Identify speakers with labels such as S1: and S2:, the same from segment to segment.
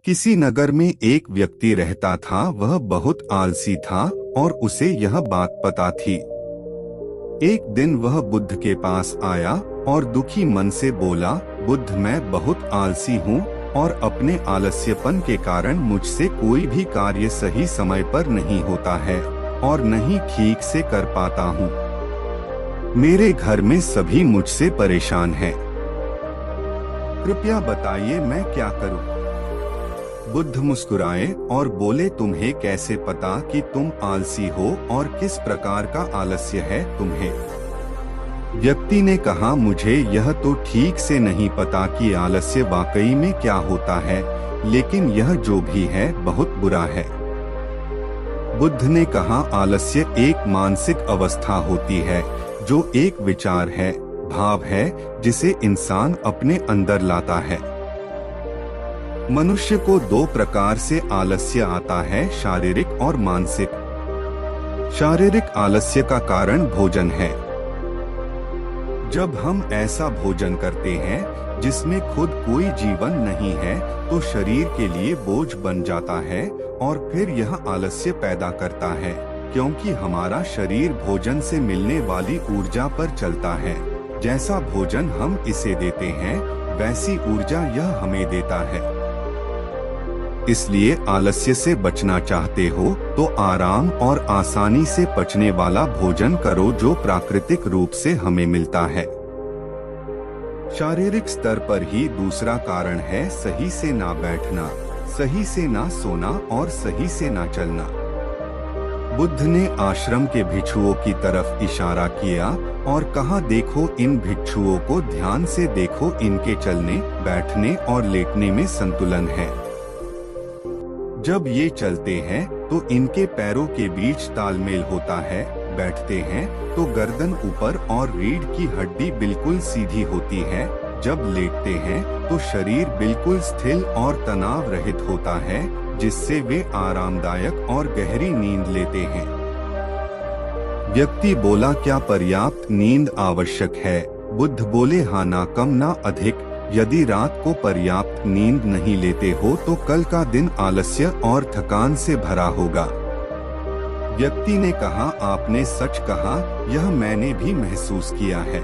S1: किसी नगर में एक व्यक्ति रहता था। वह बहुत आलसी था और उसे यह बात पता थी। एक दिन वह बुद्ध के पास आया और दुखी मन से बोला, बुद्ध, मैं बहुत आलसी हूँ और अपने आलस्यपन के कारण मुझसे कोई भी कार्य सही समय पर नहीं होता है और नहीं ठीक से कर पाता हूँ। मेरे घर में सभी मुझसे परेशान हैं। कृपया बताइए मैं क्या करूँ? बुद्ध मुस्कुराए और बोले, तुम्हें कैसे पता कि तुम आलसी हो और किस प्रकार का आलस्य है तुम्हें? व्यक्ति ने कहा, मुझे यह तो ठीक से नहीं पता कि आलस्य वाकई में क्या होता है, लेकिन यह जो भी है बहुत बुरा है। बुद्ध ने कहा, आलस्य एक मानसिक अवस्था होती है जो एक विचार है, भाव है जिसे इंसान अपने अंदर लाता है। मनुष्य को दो प्रकार से आलस्य आता है, शारीरिक और मानसिक। शारीरिक आलस्य का कारण भोजन है। जब हम ऐसा भोजन करते हैं जिसमें खुद कोई जीवन नहीं है तो शरीर के लिए बोझ बन जाता है और फिर यह आलस्य पैदा करता है, क्योंकि हमारा शरीर भोजन से मिलने वाली ऊर्जा पर चलता है। जैसा भोजन हम इसे देते हैं वैसी ऊर्जा यह हमें देता है। इसलिए आलस्य से बचना चाहते हो तो आराम और आसानी से पचने वाला भोजन करो जो प्राकृतिक रूप से हमें मिलता है। शारीरिक स्तर पर ही दूसरा कारण है सही से ना बैठना, सही से ना सोना और सही से ना चलना। बुद्ध ने आश्रम के भिक्षुओं की तरफ इशारा किया और कहा, देखो इन भिक्षुओं को ध्यान से देखो, इनके चलने, बैठने और लेटने में संतुलन है। जब ये चलते हैं तो इनके पैरों के बीच तालमेल होता है, बैठते हैं तो गर्दन ऊपर और रीढ़ की हड्डी बिल्कुल सीधी होती है, जब लेटते हैं तो शरीर बिल्कुल स्थिर और तनाव रहित होता है, जिससे वे आरामदायक और गहरी नींद लेते हैं। व्यक्ति बोला, क्या पर्याप्त नींद आवश्यक है? बुद्ध बोले, हाँ, ना कम ना अधिक। यदि रात को पर्याप्त नींद नहीं लेते हो तो कल का दिन आलस्य और थकान से भरा होगा। व्यक्ति ने कहा, आपने सच कहा, यह मैंने भी महसूस किया है।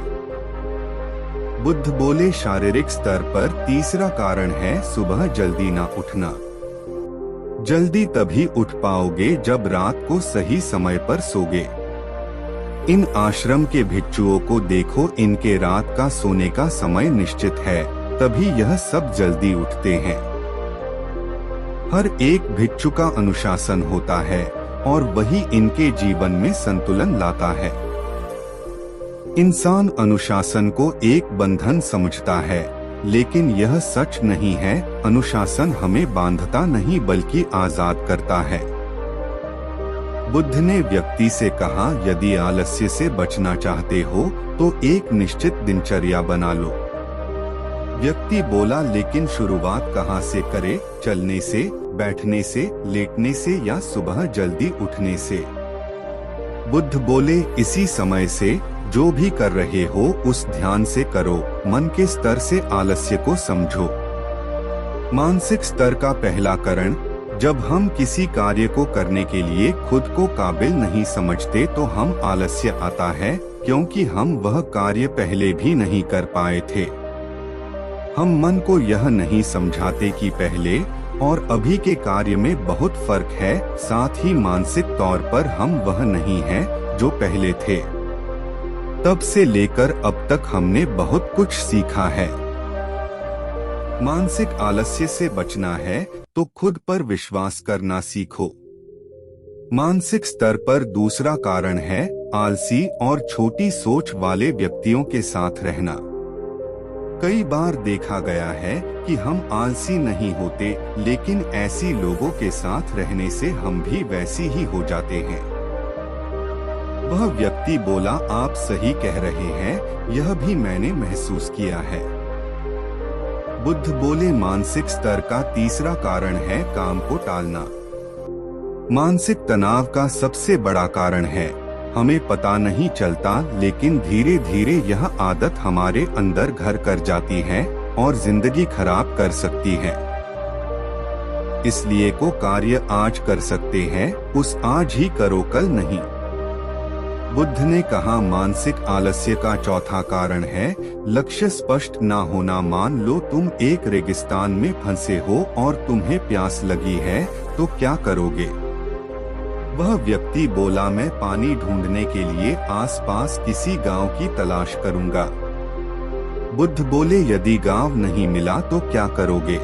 S1: बुद्ध बोले, शारीरिक स्तर पर तीसरा कारण है सुबह जल्दी ना उठना। जल्दी तभी उठ पाओगे जब रात को सही समय पर सोगे। इन आश्रम के भिक्षुओं को देखो, इनके रात का सोने का समय निश्चित है, तभी यह सब जल्दी उठते हैं। हर एक भिक्षु का अनुशासन होता है और वही इनके जीवन में संतुलन लाता है। इंसान अनुशासन को एक बंधन समझता है, लेकिन यह सच नहीं है। अनुशासन हमें बांधता नहीं बल्कि आजाद करता है। बुद्ध ने व्यक्ति से कहा, यदि आलस्य से बचना चाहते हो तो एक निश्चित दिनचर्या बना लो। व्यक्ति बोला, लेकिन शुरुआत कहाँ से करे? चलने से, बैठने से, लेटने से या सुबह जल्दी उठने से? बुद्ध बोले, इसी समय से। जो भी कर रहे हो उस ध्यान से करो, मन के स्तर से आलस्य को समझो। मानसिक स्तर का पहला कारण, जब हम किसी कार्य को करने के लिए खुद को काबिल नहीं समझते तो हम आलस्य आता है, क्योंकि हम वह कार्य पहले भी नहीं कर पाए थे। हम मन को यह नहीं समझाते कि पहले और अभी के कार्य में बहुत फर्क है। साथ ही मानसिक तौर पर हम वह नहीं हैं जो पहले थे। तब से लेकर अब तक हमने बहुत कुछ सीखा है। मानसिक आलस्य से बचना है तो खुद पर विश्वास करना सीखो। मानसिक स्तर पर दूसरा कारण है आलसी और छोटी सोच वाले व्यक्तियों के साथ रहना। कई बार देखा गया है कि हम आलसी नहीं होते, लेकिन ऐसी लोगों के साथ रहने से हम भी वैसी ही हो जाते हैं। वह व्यक्ति बोला, आप सही कह रहे हैं, यह भी मैंने महसूस किया है। बुद्ध बोले, मानसिक स्तर का तीसरा कारण है काम को टालना। मानसिक तनाव का सबसे बड़ा कारण है हमें पता नहीं चलता, लेकिन धीरे धीरे यह आदत हमारे अंदर घर कर जाती है और जिंदगी खराब कर सकती है। इसलिए को कार्य आज कर सकते हैं, उस आज ही करो, कल नहीं। बुद्ध ने कहा मानसिक आलस्य का चौथा कारण है लक्ष्य स्पष्ट ना होना। मान लो तुम एक रेगिस्तान में फंसे हो और तुम्हें प्यास लगी है, तो क्या करोगे? वह व्यक्ति बोला मैं पानी ढूंढने के लिए आसपास किसी गांव की तलाश करूंगा। बुद्ध बोले यदि गांव नहीं मिला तो क्या करोगे?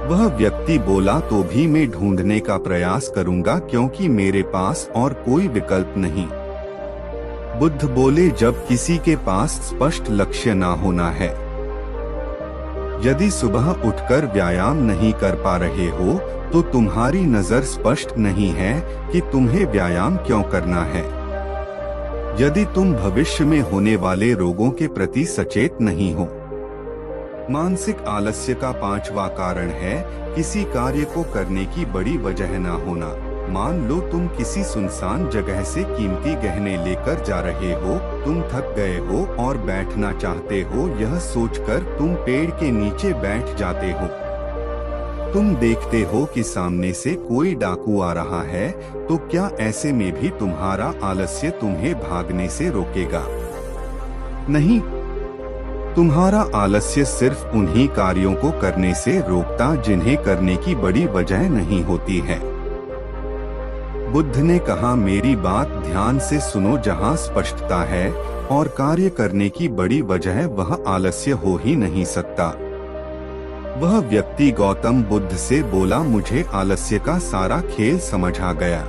S1: वह व्यक्ति बोला तो भी मैं ढूंढने का प्रयास करूंगा क्योंकि मेरे पास और कोई विकल्प नहीं। बुद्ध बोले जब किसी के पास स्पष्ट लक्ष्य ना होना है, यदि सुबह उठकर व्यायाम नहीं कर पा रहे हो तो तुम्हारी नजर स्पष्ट नहीं है कि तुम्हें व्यायाम क्यों करना है। यदि तुम भविष्य में होने वाले रोगों के प्रति सचेत नहीं हो। मानसिक आलस्य का पांचवा कारण है किसी कार्य को करने की बड़ी वजह न होना। मान लो तुम किसी सुनसान जगह से कीमती गहने लेकर जा रहे हो, तुम थक गए हो और बैठना चाहते हो, यह सोचकर तुम पेड़ के नीचे बैठ जाते हो। तुम देखते हो कि सामने से कोई डाकू आ रहा है, तो क्या ऐसे में भी तुम्हारा आलस्य तुम्हें भागने से रोकेगा? नहीं, तुम्हारा आलस्य सिर्फ उन्हीं कार्यों को करने से रोकता जिन्हें करने की बड़ी वजह नहीं होती है। बुद्ध ने कहा मेरी बात ध्यान से सुनो, जहाँ स्पष्टता है और कार्य करने की बड़ी वजह, वह आलस्य हो ही नहीं सकता। वह व्यक्ति गौतम बुद्ध से बोला मुझे आलस्य का सारा खेल समझ आ गया।